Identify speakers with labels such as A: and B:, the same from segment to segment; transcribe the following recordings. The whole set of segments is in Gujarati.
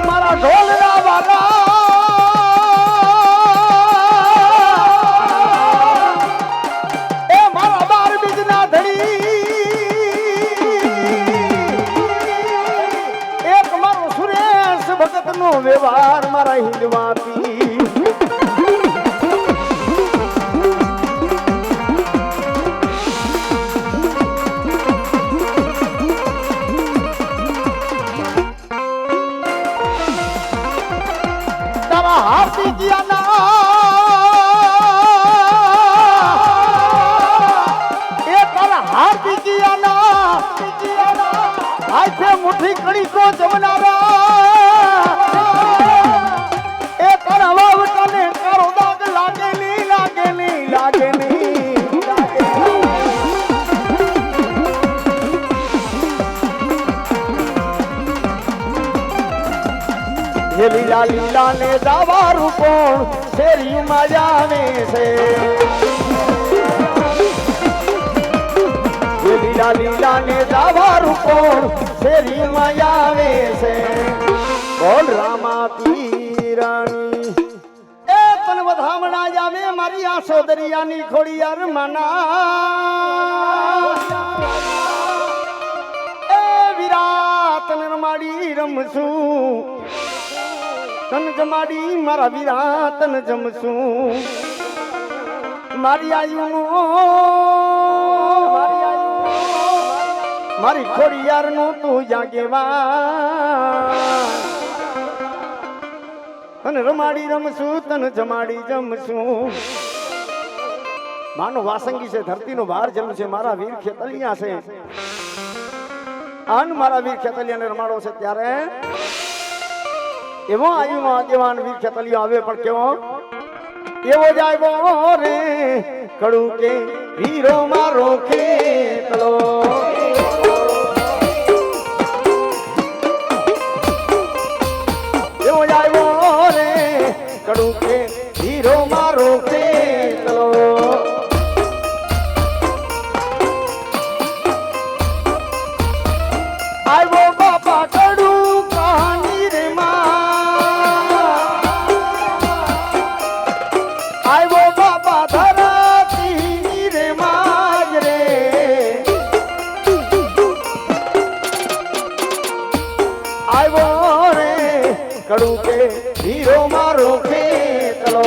A: મારા ઢોલના વાલા એ મારા 12 બીજના ધડી એક મારો સુરેશ ભગતનો વ્યવહાર મારા હિંદવાતી હાથી એ તારા હાથી કિયાના હાથે મુઠ્ઠી કડી કો જમનારા એ તારા વાવટાને કારો દાગ લાગે નહીં લાગે નહીં લાગે નહીં લીલા લીલા ને દાવારું કોણ શેરીમાં જાવે છે લીલા લીલા ને દાવારું કોણ શેરીમાં આવે છે બોલ રામા પીરાણી એ તન વધામણા જાવે મારી આ સોદરિયાની ખોડિયાર માના એ વિરાત નરમાડી રમશું તન જમાડી મારા વીરા તન જમશું મારી આયુનો મારી ખોડિયાર નું તું જાગેવા તન રમાડી રમશું તન જમાડી જમશું માનો વાસંગી છે ધરતીનો બહાર જન્મ છે મારા વીર ખેતલિયા છે આન મારા વીર ખેતલિયાને રમાડો છે ત્યારે એવો આયુનો આગેવાન વીર ખેતલિયો આવે પણ કેવો એવો જાય રે કડું કે વીરો મારો ખેતલો એવો જાય રે કડું કે વીરો મારો ખેતલો આવ્યો બાપા કડું કહાની રે કડું કે હીરો મારો ખેતલો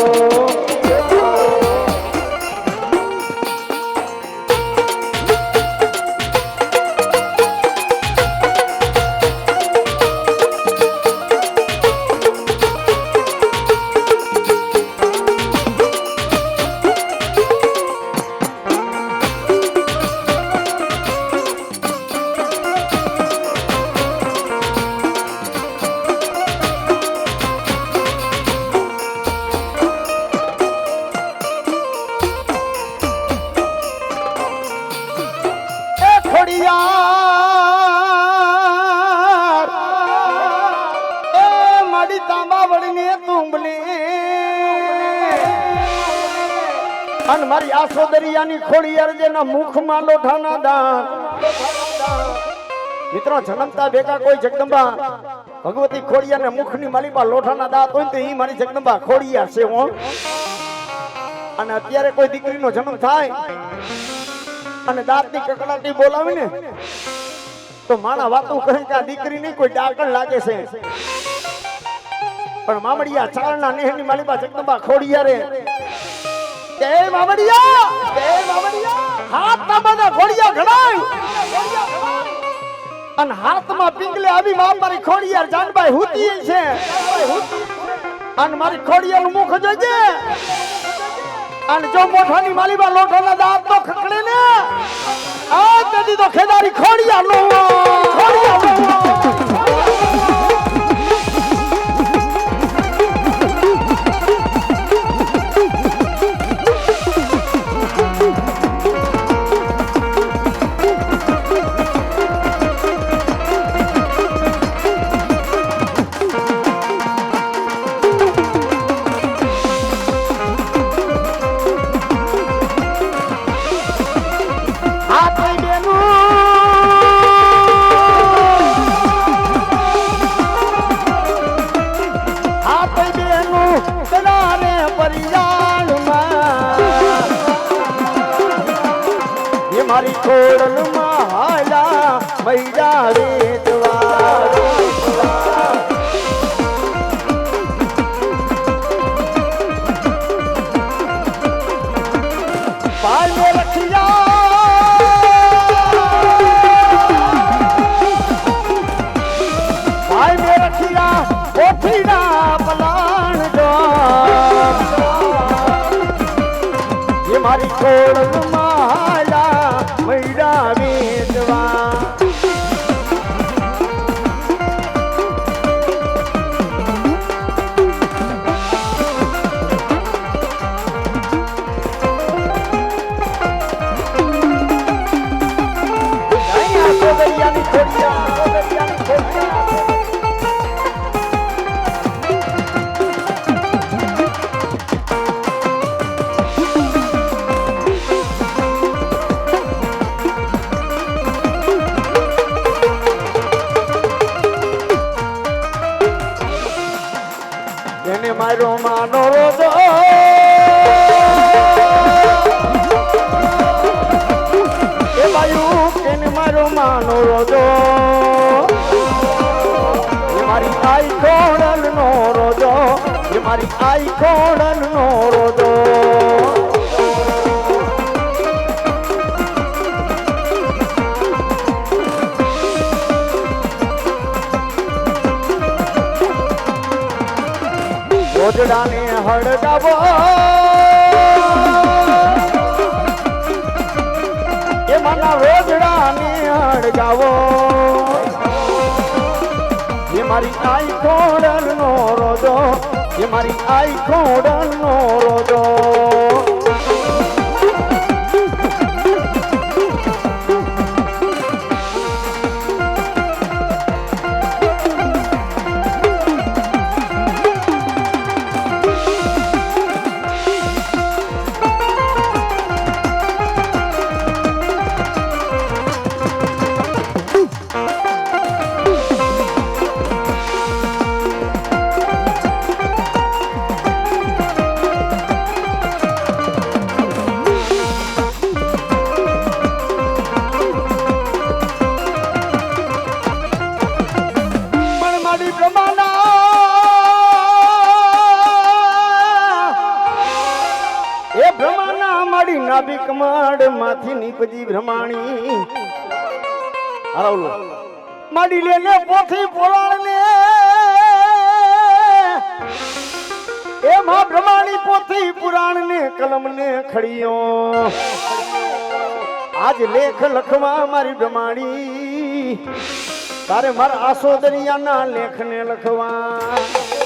A: અને મારી આ સોદરિયાની ખોડિયાર જેના મુખમાં લોઠાના દાંત મિત્રો જન્મતા ભેગા કોઈ જગદંબા ભગવતી ખોડિયાર ને મુખની માલિકા લોઠાના દાંત હોય તો એ મારી જગદંબા ખોડિયાર છે હો અને અત્યારે કોઈ દીકરીનો જન્મ થાય અને દાંતની કકડાટી બોલાવીને તો માણા વાતો કહે કે આ દીકરી નહીં કોઈ ડાકણ લાગે છે પણ મામડિયા ચારણા નેહની માલિકા જગદંબા ખોડિયારે જય મામડિયા હાથમાં બધા ખોડિયા ઘડાય અને હાથમાં પિંગલે આવી મારી ખોડિયાર જાનબાઈ હુતી છે અને મારી ખોડિયાર નું મુખ જોજે અને જો મોઠાની માલીબા લોઠાના દાંત તો ખકડે ને આ કદી તો ખેદારી ખોડિયાર નો પરિયાણમાં એ મારી ખોડલમાં હાલા મૈડા વેચવા પાલે રખિયા ઓઠીના પલાણ જો એ મારી ખોડલમાં હાલા મૈડા વેચવા સોગરિયાની ખોડિયા એને મારો માનો રોજો એ બાયું કેને મારો માનો રોજો એ મારી આઈ ખોડલ નો રોજો એ મારી આઈ ખોડલ નો રોજો રોજડાને હળગાવો એ મારા રોજડાને હળગાવો એ મારી આઈ ખોડલ નો રોજો એ મારી આઈ ખોડલ નો રોજો નાભિક માડ માંથી નીપજી ભ્રમાણી આરાવલો માડી લેને પોથી પોરાણ ને એ માં ભ્રમાણી પોથી પુરાણ ને કલમ ને ખડીયો આજ લેખ લખવા મારી ભ્રમાણી તારે મારા આસો દરિયાના લેખ ને લખવા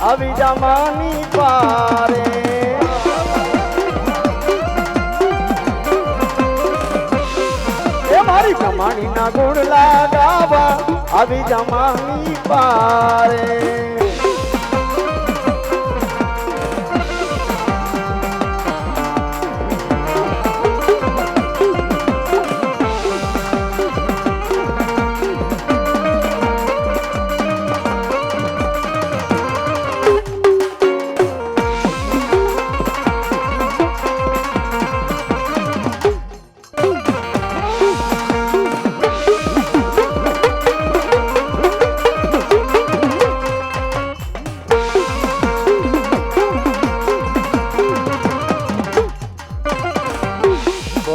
A: આવી જમાની પારે એ મારી જમાની ના ગુણ લાગાવા આવી જમાની પારે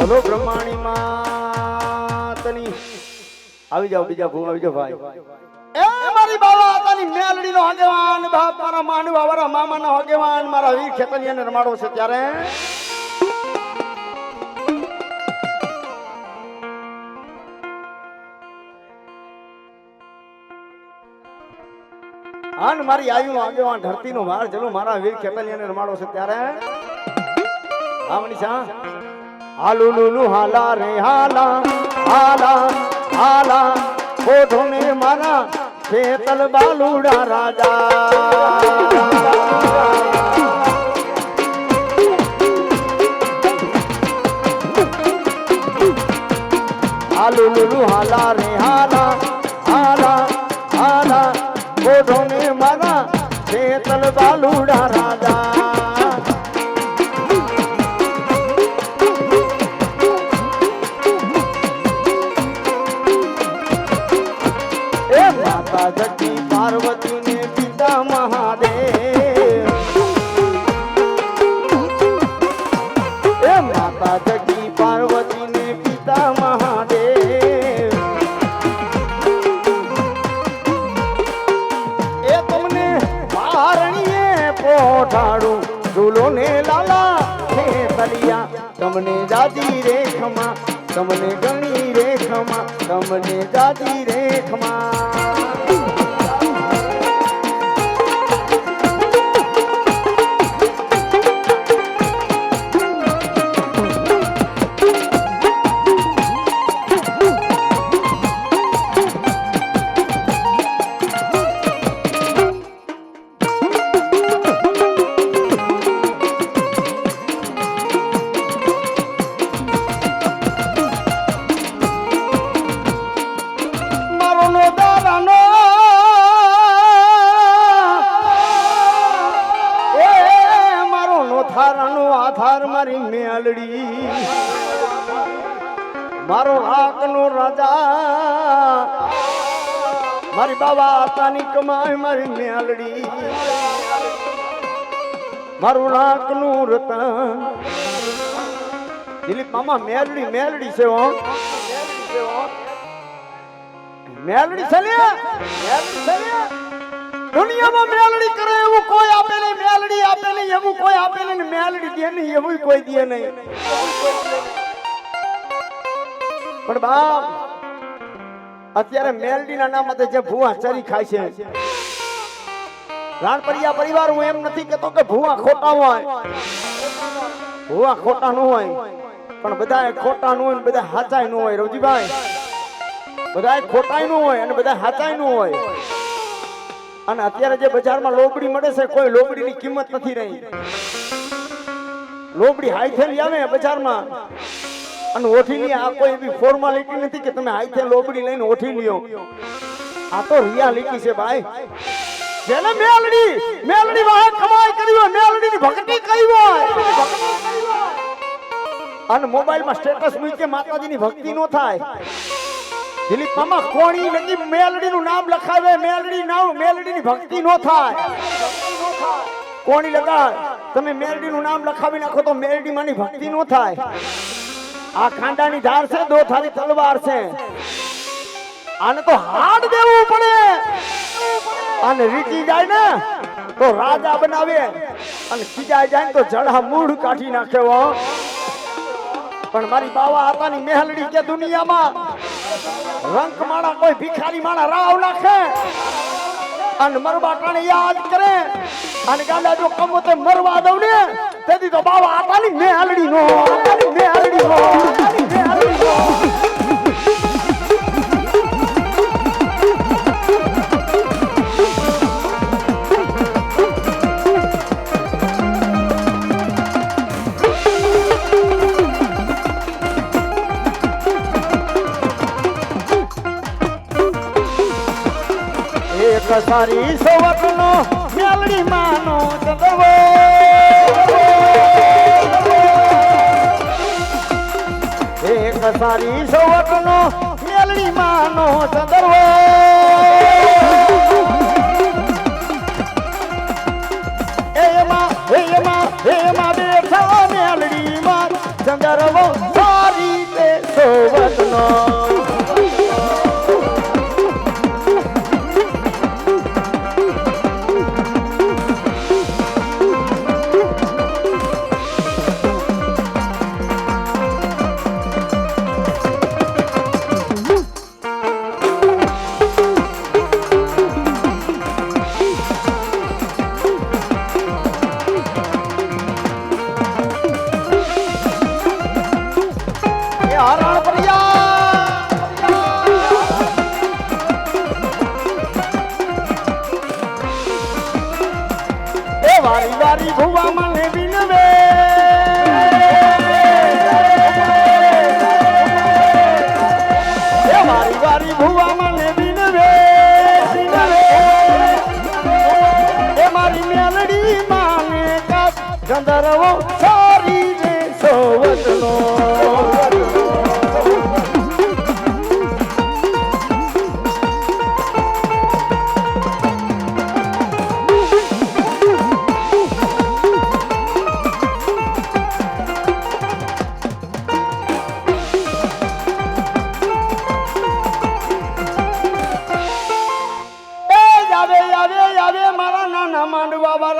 A: બોલો બ્રહ્માણી માતની આવી જાઓ બીજા ભૂ આવી જાઓ ભાઈ એ મારી બાવા આતાની મેલડી નો આગેવાન બાપ મારા માંડવા વાળા મામા નો આગેવાન મારા વીર ખેતલિયાને રમાડો છે ત્યારે આન મારી આયુ નો આગેવાન ધરતી નો ભાર ચલો મારા વીર ખેતલિયાને રમાડો છે ત્યારે હા મનીષા હાલુ લુલુ હાલા રે હાલા હાલા હાલા કોઠો ને મારા ખેતલ બાલુડા રાજા હાલુ લુલુ હાલા રે હાલા હાલા હાલા કોઠો ને મારા ખેતલ બાલુડા રાજા जगी पार्वती ने पिता महादेव ए माता जगी पार्वती ने पिता महादेव ए तुमने महारणीए पोठाड़ू झूलो ने लाला खेतलिया तुमने दादी रेखमा तुमने गणी रेखमा तुमने दादी रेखमा મારી મેલડી મારો આકનો રાજા મારી બાબા આતાની કમાઈ મારી મેલડી મારું આકનું રતન દિલીપ મામા મેલડી મેલડી છે હો મેલડી છે દુનિયામાં મેલડી કરે એવું કોઈ આપે નહીં મેલડી આપે નહીં એવું કોઈ આપે નહીં મેલડી દે નહીં એવું કોઈ દે નહીં પણ બાપ અત્યારે મેલડીના નામ માટે જે ભૂવા ચરી ખાય છે રાણપરિયા પરિવાર હું એમ નથી કહેતો કે ભૂવા ખોટા હોય ભૂવા ખોટા ન હોય પણ બધા ખોટા ન હોય બધા હાચાય ન હોય રવજીભાઈ બધા ખોટાય ન હોય અને બધા હાચાય ન હોય અને અત્યારે જે બજારમાં લોબડી મળે છે કોઈ લોબડીની કિંમત નથી રહી લોબડી હાઈથેલી આવે બજારમાં અને ઓઠી લી આ કોઈ એવી ફોર્માલિટી નથી કે તમે હાઈથે લોબડી લઈને ઓઠી લ્યો આ તો રિયાલિટી છે ભાઈ જેને મેલડી વાહે કમાઈ કરી હોય મેલડીની ભક્તિ કરી હોય અને મોબાઈલમાં સ્ટેટસ મૂકે માતાજીની ભક્તિ નો થાય દિલીપ મામા કોણી લગી મેલડી નું નામ લખાવે મેલડી નામ મેલડી ની ભક્તિ નો થાય કોણી લગાડ તમે મેલડી નું નામ લખાવી નાખો તો મેલડી માની ભક્તિ નો થાય આ ખાંડાની ધાર છે દો થારી તલવાર છે આને તો હાડ દેવું પડે અને રીતી જાય ને તો રાજા બનાવે અને ખીજાઈ જાય તો જડા મૂળ કાઢી નાખે હો પણ મારી બાવા આતાની મેલડી કે દુનિયામાં રંક માણા કોઈ ભિખારી માણા રાવ નાખે અને મરબાટાને યાદ કરે અને ગાંડા જો કમો તે મરવા દઉં ને તેથી તો બાવા આતાની મેલડી નો મેલડી નો મેલડી નો સારી સોવકનો મેલડી માનો ચંદવો એક સારી સોવકનો મેલડી માનો ચંદવો એમાં બેઠા મેલડી માં ચંદરવો સારી ભુવા મને વિનવે એ મારી વારી ભુવા મને વિનવે એ મારી મેલડી માને કાપ ગંધર્વો સારી રે સોવતનો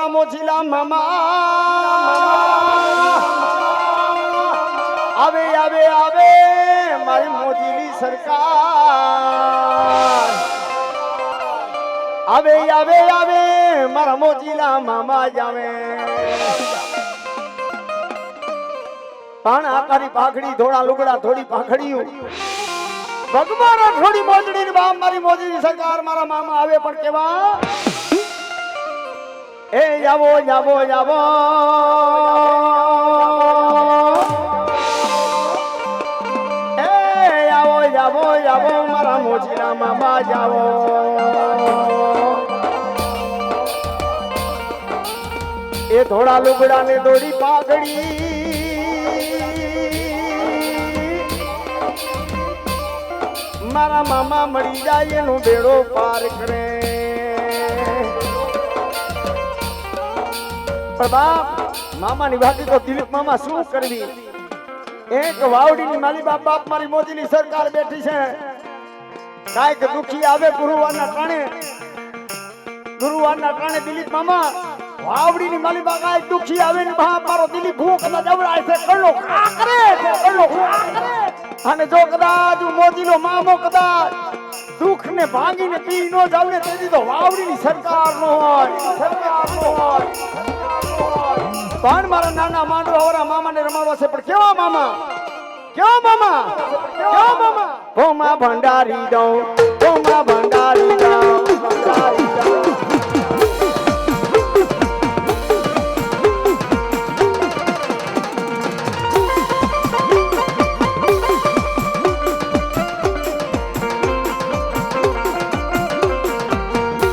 A: મોજીલા મામા આવે આવે આવે મારી મોજીલી સરકાર આવે આવે આવે મારા મોજીલા મામા જાવે પણ આકારી પાઘડી ધોળા લુગડા થોડી પાઘડીયું ભગવાન થોડી મોજડી બાપ મારી મોજીલી સરકાર મારા મામા આવે પણ કેવા એ જાવો જાવો જાવો એ જાવો જાવો જાવો મારા મોજીલા મામા જાવો એ થોડા લુગડા ને દોડી પાઘડી મારા મામા મળી જાય એનો બેડો પાર કરે બાપ મામાની વાતી તો દિલીપ મામા શું કરવી એક વાવડીની માલી બાપ બાપ મારી મોદીની સરકાર બેઠી છે કાંઈક દુખી આવે ગુરુવારના ટાણે દિલીપ મામા વાવડીની માલી બાપ કાંઈક દુખી આવે ને બાપ મારો દિલીપ હું કદાચ જવડાય છે કળો ખા કરે છે કળો ખા કરે અને જો કદાચ મોદીનો મામો કદાચ દુઃખ ને ભાંગીને પી નો જાવને તેથી તો વાવડીની સરકાર નો હોય પણ મારા નાના માંડવા વાળા મામાને રમાડવા છે પણ કેવા મામા ભોમા ભંડારી દઉં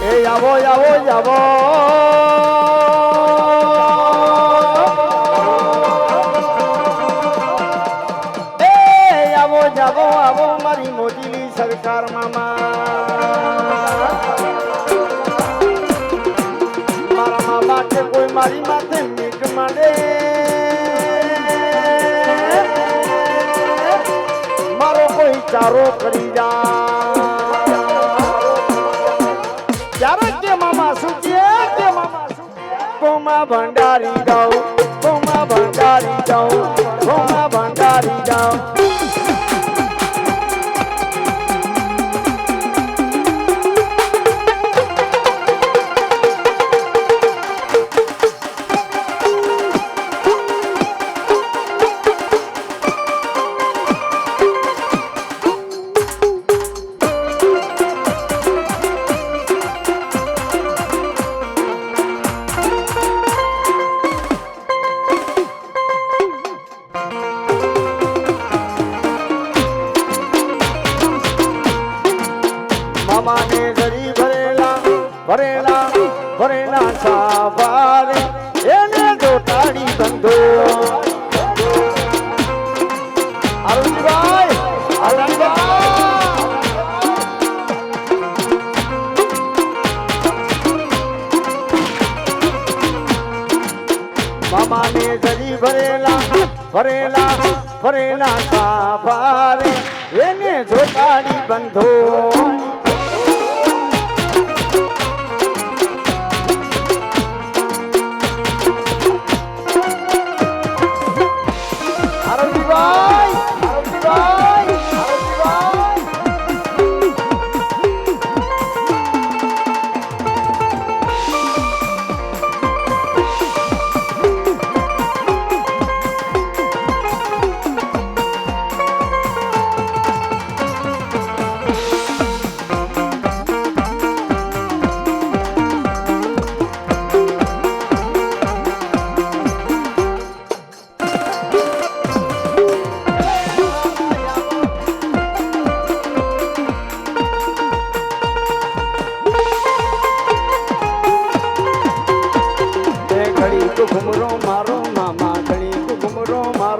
A: એ આવો આવો મારી મોજીલી સરકાર મામા મારા મામા કે કોઈ મારી માથે મીઠ માંડે મારો કોઈ ચારો કરી ત્યારે કે મામા શું કે કોમા ભંડારી જાઉં મામાને જરી ભરેલા સાવારે એને જોટાડી બંધો અરુણભાઈ મામાને જરી ભરેલા સાવારે એને જોટાડી બંધો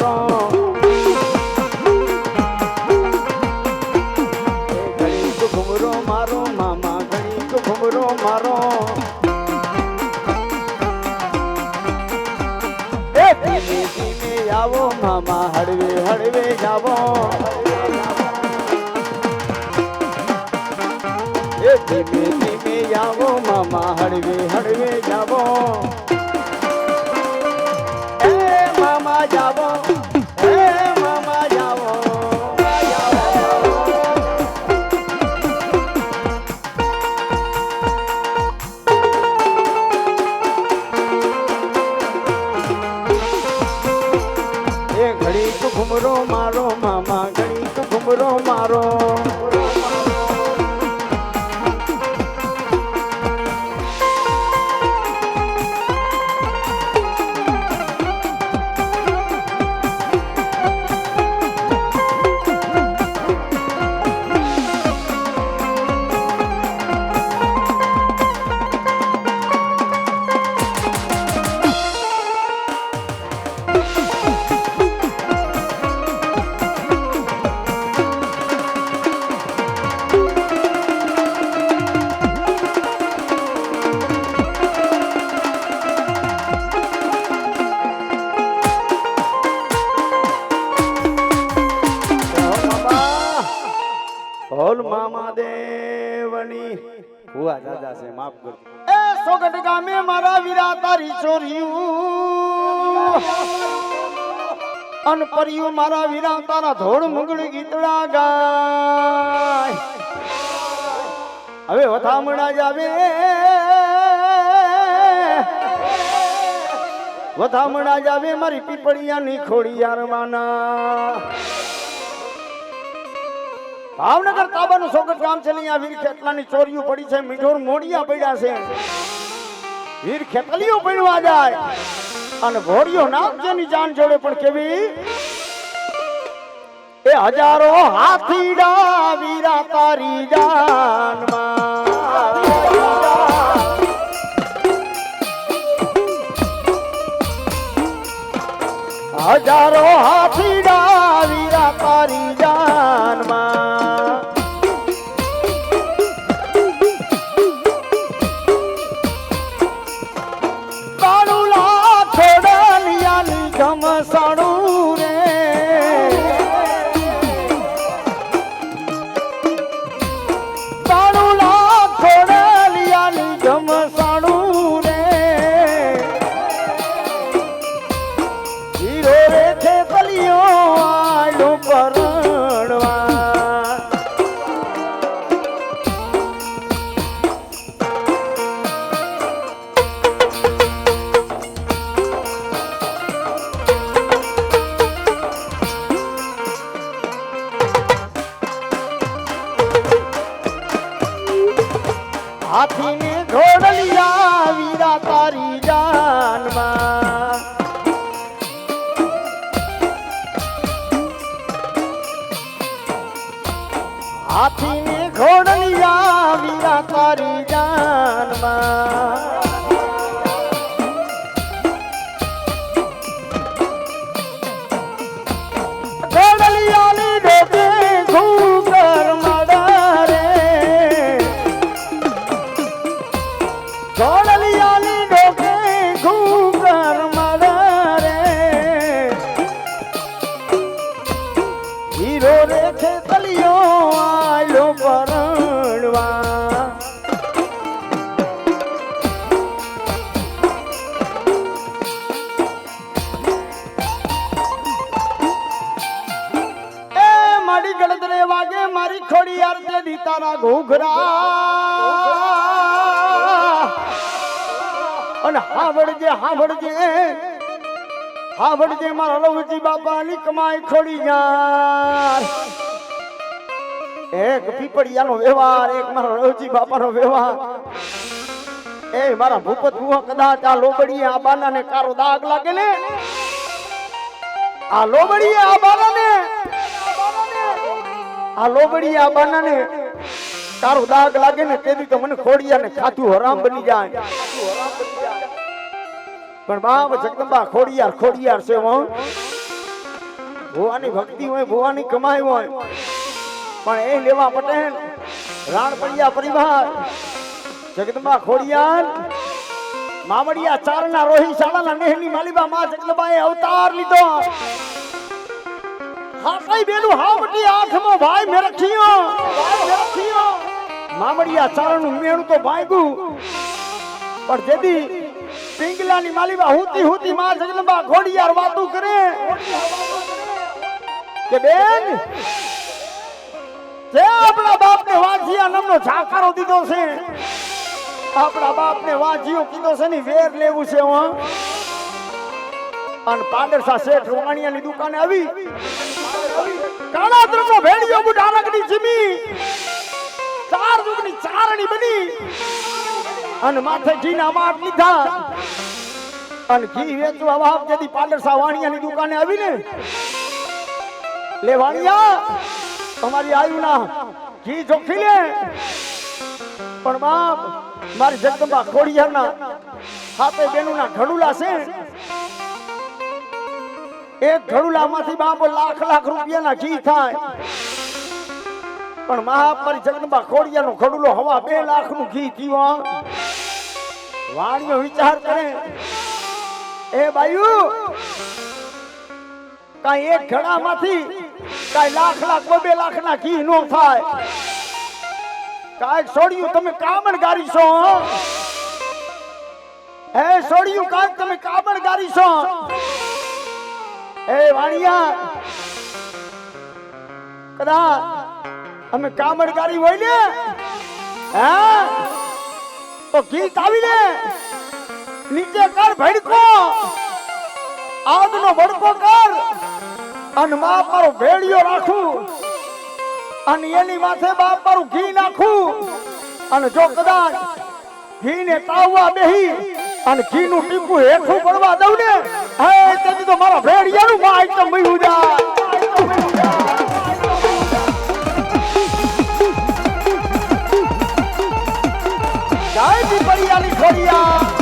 A: મારો ઘડીક ઘુમરો મારો મામા ઘડીક ઘુમરો મારો એ ધીમે ધીમે આવો મામા હળવે હળવે જાવો એ ધીમે ધીમે આવો મામા હળવે હળવે જાવો એ મામા જાવો એ મામા જાવો એ ઘડીક ઘુમરો મારો મામા ઘડીક ઘુમરો મારો હોલ મામા દેવની હુઆ દાદા છે માફ કરજો એ સોગટ ગામે મારા વીરા તારી ચોર્યું અન પરિયું મારા વીરા તારા ધોળ મુગડી ગીતડા ગાય હવે વથામણા જાવે વધામણા જાવે મારી પીપળિયાની ખોડિયાર માના ભાવનગર તાબાનું સોગટ ગામ છે અહીંયા વીર ખેતલાની ચોરીઓ પડી છે મીઠોર મોડિયા પડ્યા છે વીર ખેતલીઓ પડવા જાય અને ઘોડીઓ નાગજેની જાન જોડે પણ કેવી એ હજારો હાથીડા વીરા તારી જાનમાં હજારો હાથીડા વીરા તારી જાનમાં કાળુલા છોડલિયાની ઘમસાણું રે કાળુલા છોડલિયાની ઘમસાણું રે હીરો રે છે બલિયો આલો પરણવા હાથીને ઘોડલિયા વીરા તારી જાનમાં હાથીને ઘોડલિયા વીરા તારી જાનમાં ઘોડલિયાની ડોકે ઘૂઘર માડા રે ઘોડલિયાની ડોકે ઘૂઘર માડા રે હીરો રે છે તલિયો આલો પરણવા એ મારી ગળદરે વાગે મારી ખોડી આરતે દી તારા ઘૂઘરા અને હાવડજે મારા લવજી બાપાની કમાઈ ખોડી યાર એક પીપળિયાનો વ્યવહાર એક મારા લવજી બાપાનો વ્યવહાર એ મારા ભૂપત ભુવા કદાચ આ લોબડીએ આ બાનાને કારો દાગ લાગે ને આ લોબડીએ આ બાનાને તારો દાગ લાગે ને તેથી તો મને ખોડિયાને ખાધું હરામ બની જાય પણ બાપ જગદંબા ખોડિયાર છે હું ભુવાની ભક્તિ હોય ભુવાની કમાઈ હોય પણ એ લેવા પટેલ રાણપડિયા પરિવાર જગદંબા ખોડિયાર મામડિયા ચારના રોહી શાળાના નેહની માલીબા માં જગદંબાએ અવતાર લીધો હા કઈ બેનું હાવટી આંખમાં ભાઈ મેરખિયો મામડિયા ચારણનું મેણું તો ભાગ્યું પણ જેદી પિંગલાની માલીબા હુતી હુતી માં જગદંબા ખોડિયાર વાતું કરે કે બેન જે આપણા બાપને વાંચિયા નામનો ઝાકારો દીધો છે આપણા બાપને વાંચિયો કીધો છે ની વેર લેવું છે હું અને પાડરસા શેઠ વાણિયાની દુકાને આવી કાળા દ્રમનો ભેડિયો બુઢારકની જીમી ચાર દુગની ચારણી બની અને માથે ઘીના માપ લીધા અને ઘી વેચવા વાપ જેથી પાડરસા વાણિયાની દુકાને આવીને લે વાણિયા તમારી આયુના ઘી જોખી લે પણ બાપ મારી જગદંબા ખોડિયારના હાથે બેનુના ઘડુલા છે એક ઘડુલામાંથી બાપ લાખ લાખ રૂપિયાના ઘી થાય પણ મારી જગદંબા ખોડિયાનો ઘડુલો હવા 2 લાખનું ઘી થયું વાણીઓ વિચાર કરે એ બાયુ કાઈ એક ઘડામાંથી કાઈ લાખ લાખ 2 લાખના ઘી નો થાય કાઈ છોડ્યું તમે કામણગારી છો હે છોડ્યું કાઈ તમે કામણગારી છો એ વાણિયા કદા અમે કામણગારી હોય ને હે તો ગીત આવીને નીચે કર ભડકો આગનો ભડકો કર અને બાપ મારો ભેડિયો રાખું અને એની માથે બાપ મારું ઘી નાખું અને જો કદાચ ઘી ને તાવવા બેહી અને ઘી નું ટીપું હેઠું પડવા દઉં ને હે તેથી તો મારા ભેડિયાનું માં આઈટમ મયું જાય જય પીપળિયાની ખોડિયા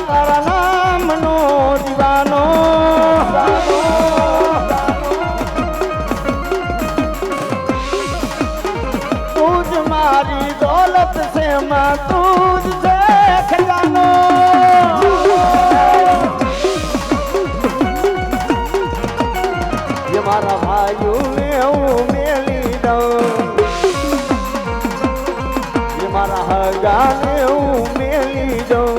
A: તારા નામનો દીવાનો તુજ મારી દોલત છે માં તુજ છે ખજાનો ये મારા ભાઈઓ ને હું મેલી દઉં ये મારા હગાને હું મેલી દઉં